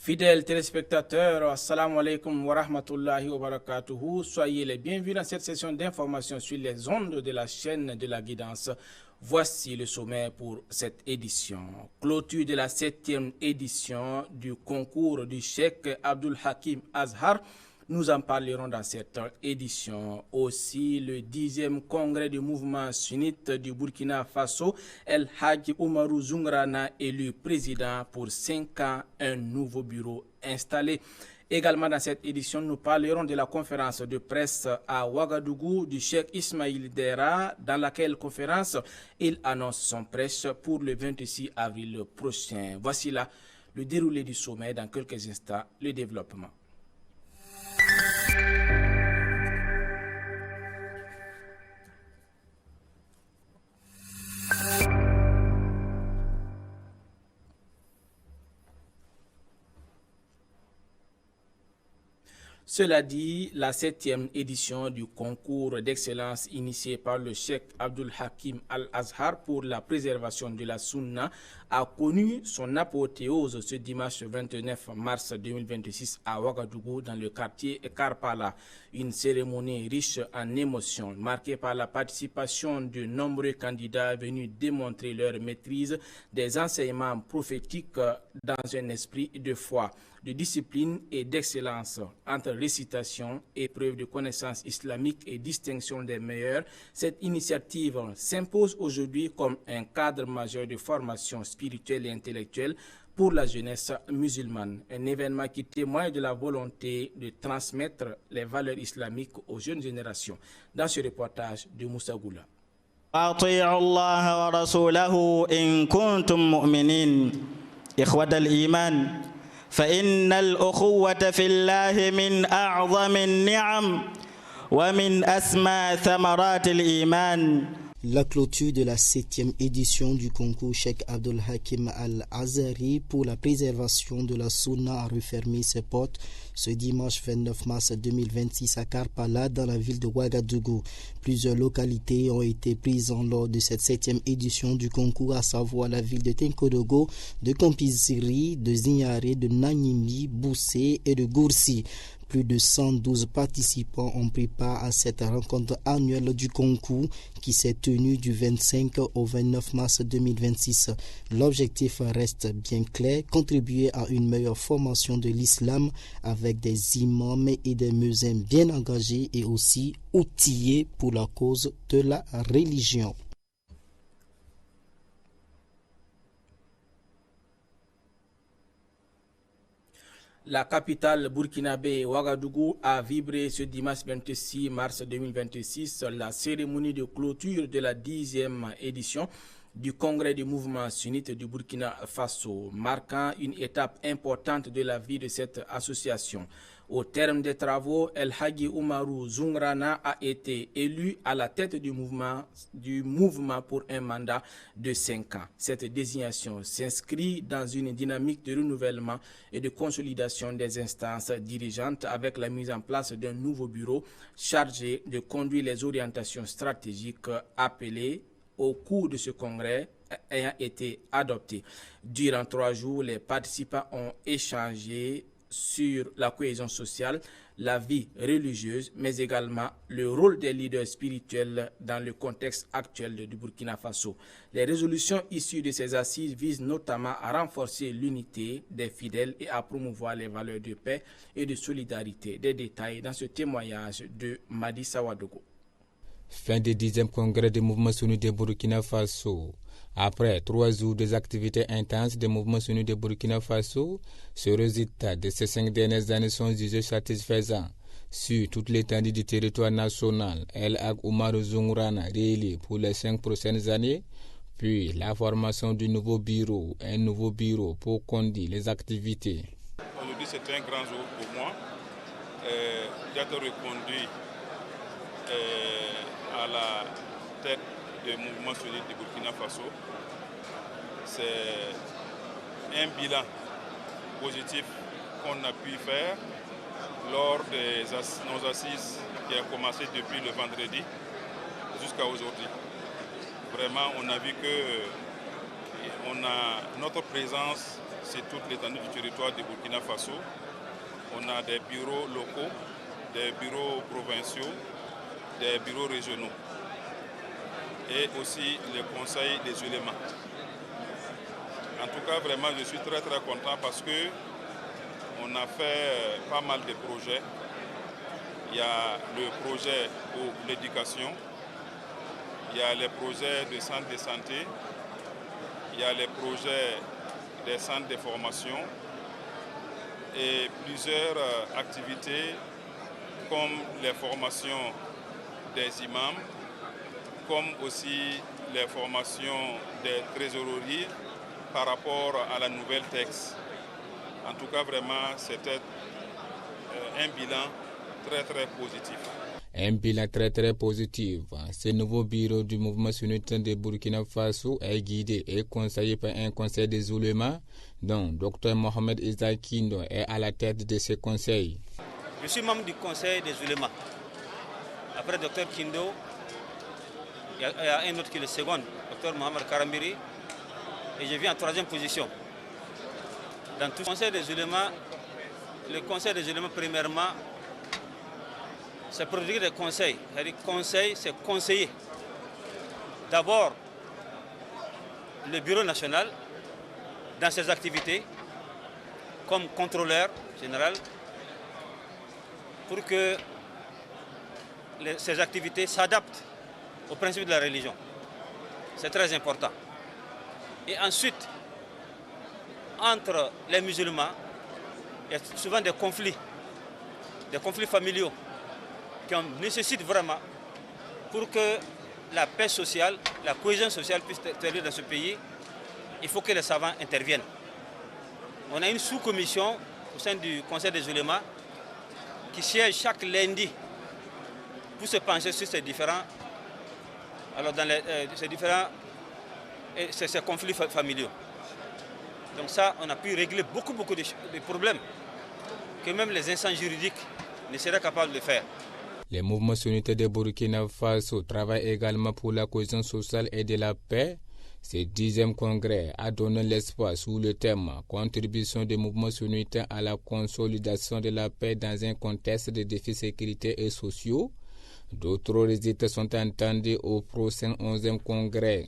Fidèles téléspectateurs, assalamu alaikum wa rahmatullahi wa barakatuhu. Soyez les bienvenus dans cette session d'information sur les ondes de la chaîne de la guidance. Voici le sommaire pour cette édition. Clôture de la 7e édition du concours du Cheikh Abdul Hakim Azhar. Nous en parlerons dans cette édition. Aussi, le 10e congrès du mouvement sunnite du Burkina Faso, El Hadji Oumarou Zoungrana, élu président pour 5 ans, un nouveau bureau installé. Également dans cette édition, nous parlerons de la conférence de presse à Ouagadougou du Cheikh Ismaïl Dera, dans laquelle conférence il annonce son prêche pour le 26 avril prochain. Voici là le déroulé du sommet. Dans quelques instants, le développement. Cela dit, la 7e édition du concours d'excellence initié par le Cheikh Abdul Hakim Al-Azhar pour la préservation de la Sunna a connu son apothéose ce dimanche 29 mars 2026 à Ouagadougou dans le quartier Karpala. Une cérémonie riche en émotions marquée par la participation de nombreux candidats venus démontrer leur maîtrise des enseignements prophétiques dans un esprit de foi, de discipline et d'excellence. Entre récitation, épreuve de connaissance islamique et distinction des meilleurs, cette initiative s'impose aujourd'hui comme un cadre majeur de formation spirituelle et intellectuelle pour la jeunesse musulmane. Un événement qui témoigne de la volonté de transmettre les valeurs islamiques aux jeunes générations. Dans ce reportage de Moussa Goula. أطيعوا الله ورسوله إن كنتم مؤمنين إخوة الإيمان فإن الأخوة في الله من أعظم النعم ومن أسمى ثمرات الإيمان. La clôture de la 7e édition du concours Cheikh Abdul Hakim Al-Azhari pour la préservation de la Sunna a refermé ses portes ce dimanche 29 mars 2026 à Karpala dans la ville de Ouagadougou. Plusieurs localités ont été prises lors de cette 7e édition du concours, à savoir la ville de Tenkodogo, de Kompiziri, de Zignaré, de Nanyimi, Boussé et de Goursi. Plus de 112 participants ont pris part à cette rencontre annuelle du concours qui s'est tenue du 25 au 29 mars 2026. L'objectif reste bien clair, contribuer à une meilleure formation de l'islam avec des imams et des muezzins bien engagés et aussi outillés pour la cause de la religion. La capitale burkinabé Ouagadougou a vibré ce dimanche 26 mars 2026 la cérémonie de clôture de la 10e édition du congrès du mouvement sunnite du Burkina Faso, marquant une étape importante de la vie de cette association. Au terme des travaux, El Hadji Oumarou Zoungrana a été élu à la tête du mouvement pour un mandat de 5 ans. Cette désignation s'inscrit dans une dynamique de renouvellement et de consolidation des instances dirigeantes avec la mise en place d'un nouveau bureau chargé de conduire les orientations stratégiques appelées au cours de ce congrès ayant été adoptées. Durant 3 jours, les participants ont échangé sur la cohésion sociale, la vie religieuse, mais également le rôle des leaders spirituels dans le contexte actuel du Burkina Faso. Les résolutions issues de ces assises visent notamment à renforcer l'unité des fidèles et à promouvoir les valeurs de paix et de solidarité. Des détails dans ce témoignage de Madi Sawadogo. Fin du 10e congrès du mouvement sunnite de Burkina Faso. Après 3 jours des activités intenses des mouvements sunnite de Burkina Faso, ce résultat de ces 5 dernières années sont jugés satisfaisants. Sur toute l'étendue du territoire national, El Hadji Oumarou Zoungrana réélu pour les 5 prochaines années, puis la formation du nouveau bureau, un nouveau bureau pour conduire les activités. Aujourd'hui, c'est un grand jour pour moi d'être reconduit à la tête du mouvement sunnite du Burkina Faso. C'est un bilan positif qu'on a pu faire lors de nos assises qui ont commencé depuis le vendredi jusqu'à aujourd'hui. Vraiment, on a vu que on a notre présence sur toute l'étendue du territoire du Burkina Faso. On a des bureaux locaux, des bureaux provinciaux, des bureaux régionaux et aussi les conseils des ulémas. En tout cas, vraiment, je suis très content parce que on a fait pas mal de projets. Il y a le projet pour l'éducation, il y a les projets de centres de santé, il y a les projets des centres de formation et plusieurs activités comme les formations des imams, comme aussi les formations des trésoriers par rapport à la nouvelle texte. En tout cas, vraiment, c'était un bilan très positif. Un bilan très positif. Ce nouveau bureau du mouvement sunnite de Burkina Faso est guidé et conseillé par un conseil des oulémas dont Dr Mohamed Issa Kindo est à la tête de ce conseil. Je suis membre du conseil des oulémas. Après Dr Kindo, il y a un autre qui est le second, Dr Mohamed Karambiri, et je viens en troisième position. Dans tout le conseil des oulémas, premièrement, c'est produire des conseils. C'est-à-dire conseil, c'est conseiller. D'abord, le bureau national, dans ses activités, comme contrôleur général, pour que ces activités s'adaptent aux principes de la religion. C'est très important. Et ensuite, entre les musulmans, il y a souvent des conflits familiaux qui nécessitent vraiment pour que la paix sociale, la cohésion sociale puisse être dans ce pays, il faut que les savants interviennent. On a une sous-commission au sein du Conseil des oulémas qui siège chaque lundi pour se pencher sur ces différents conflits familiaux. Donc ça, on a pu régler beaucoup de problèmes que même les instances juridiques ne seraient capables de faire. Les mouvements sunnites de Burkina Faso travaillent également pour la cohésion sociale et de la paix. Ce 10e congrès a donné l'espoir sous le thème « Contribution des mouvements sunnites à la consolidation de la paix dans un contexte de défis sécuritaires et sociaux ». D'autres résultats sont attendus au prochain 11e congrès.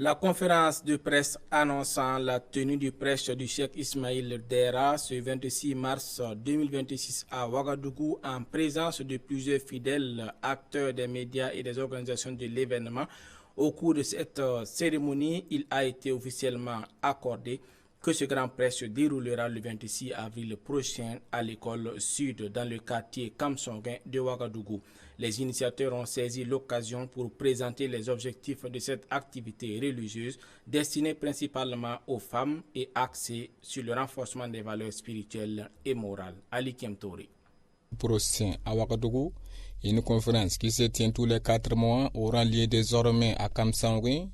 La conférence de presse annonçant la tenue du prêche du Cheikh Ismaïl Dera ce 26 mars 2026 à Ouagadougou en présence de plusieurs fidèles acteurs des médias et des organisations de l'événement. Au cours de cette cérémonie, il a été officiellement accordé que ce grand prêche se déroulera le 26 avril prochain à l'école sud dans le quartier Kamsonguin de Ouagadougou. Les initiateurs ont saisi l'occasion pour présenter les objectifs de cette activité religieuse destinée principalement aux femmes et axée sur le renforcement des valeurs spirituelles et morales. Ali Kemtori. Prochain à Ouagadougou, une conférence qui se tient tous les 4 mois aura lieu désormais à Kamsonguin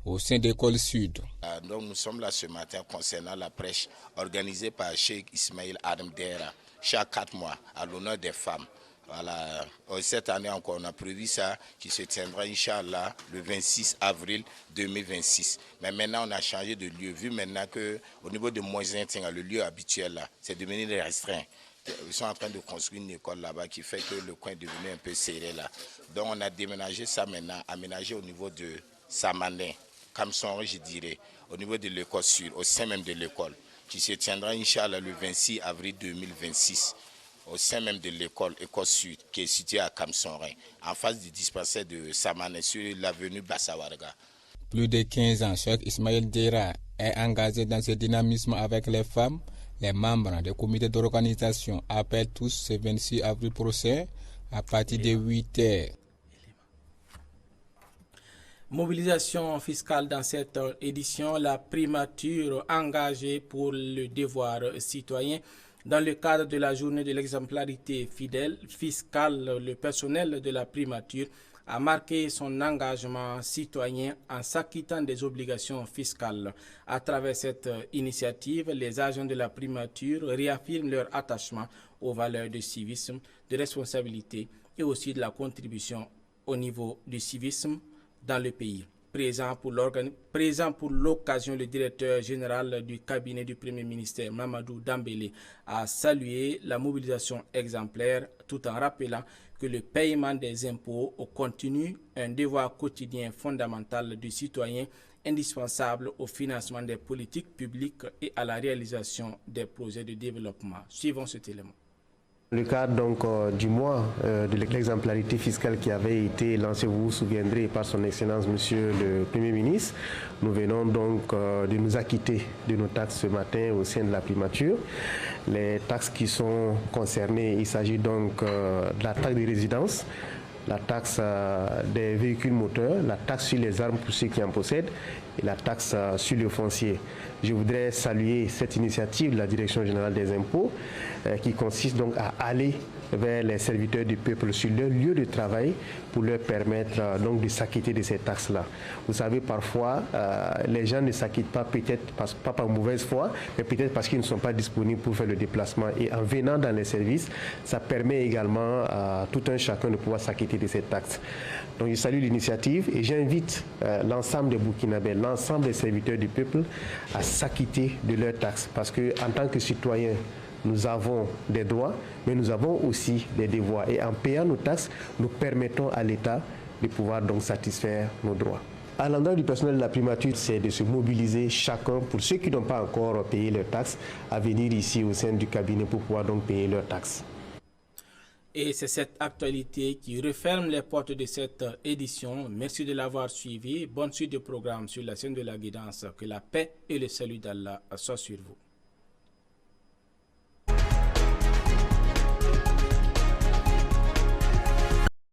au sein de l'école sud. Donc nous sommes là ce matin concernant la prêche organisée par Cheikh Ismaïl Adam Dera chaque 4 mois à l'honneur des femmes. Voilà. Cette année encore, on a prévu ça qui se tiendra, Inch'Allah, le 26 avril 2026. Mais maintenant, on a changé de lieu, vu maintenant qu'au niveau de Moisin, le lieu habituel, là, c'est devenu restreint. Ils sont en train de construire une école là-bas qui fait que le coin est devenu un peu serré là. Donc on a déménagé ça maintenant, aménagé au niveau de Samané, Kamsonguin, je dirais, au niveau de l'école sud, au sein même de l'école, qui se tiendra, Inch'Allah, le 26 avril 2026. Au sein même de l'école Sud, qui est située à Kamsonguin, en face du dispensaire de Samané, sur l'avenue Bassawarga. Plus de 15 ans, Cheikh Ismaïl Dera est engagé dans ce dynamisme avec les femmes. Les membres des comités d'organisation appellent tous ce 26 avril prochain à partir de 8h. Mobilisation fiscale dans cette édition, la primature engagée pour le devoir citoyen. Dans le cadre de la journée de l'exemplarité fiscale, le personnel de la primature a marqué son engagement citoyen en s'acquittant des obligations fiscales. À travers cette initiative, les agents de la primature réaffirment leur attachement aux valeurs de civisme, de responsabilité et aussi de la contribution au niveau du civisme dans le pays. Présent pour l'occasion, le directeur général du cabinet du Premier ministre, Mamadou Dambélé, a salué la mobilisation exemplaire tout en rappelant que le paiement des impôts continue un devoir quotidien fondamental du citoyen indispensable au financement des politiques publiques et à la réalisation des projets de développement. Suivons cet élément. Le cadre donc du mois de l'exemplarité fiscale qui avait été lancé, vous vous souviendrez, par son Excellence Monsieur le Premier ministre, nous venons donc de nous acquitter de nos taxes ce matin au sein de la primature. Les taxes qui sont concernées, il s'agit donc de la taxe de résidence, la taxe des véhicules moteurs, la taxe sur les armes pour ceux qui en possèdent et la taxe sur le foncier. Je voudrais saluer cette initiative de la Direction générale des impôts qui consiste donc à aller vers les serviteurs du peuple sur leur lieu de travail pour leur permettre donc de s'acquitter de ces taxes-là. Vous savez, parfois, les gens ne s'acquittent pas, peut-être pas par mauvaise foi, mais peut-être parce qu'ils ne sont pas disponibles pour faire le déplacement. Et en venant dans les services, ça permet également à tout un chacun de pouvoir s'acquitter de ces taxes. Donc je salue l'initiative et j'invite l'ensemble des Burkinabés, l'ensemble des serviteurs du peuple à s'acquitter de leurs taxes. Parce qu'en tant que citoyens, nous avons des droits, mais nous avons aussi des devoirs. Et en payant nos taxes, nous permettons à l'État de pouvoir donc satisfaire nos droits. À l'endroit du personnel de la primature, c'est de se mobiliser chacun, pour ceux qui n'ont pas encore payé leurs taxes, à venir ici au sein du cabinet pour pouvoir donc payer leurs taxes. Et c'est cette actualité qui referme les portes de cette édition. Merci de l'avoir suivi. Bonne suite de programme sur la scène de la guidance. Que la paix et le salut d'Allah soient sur vous.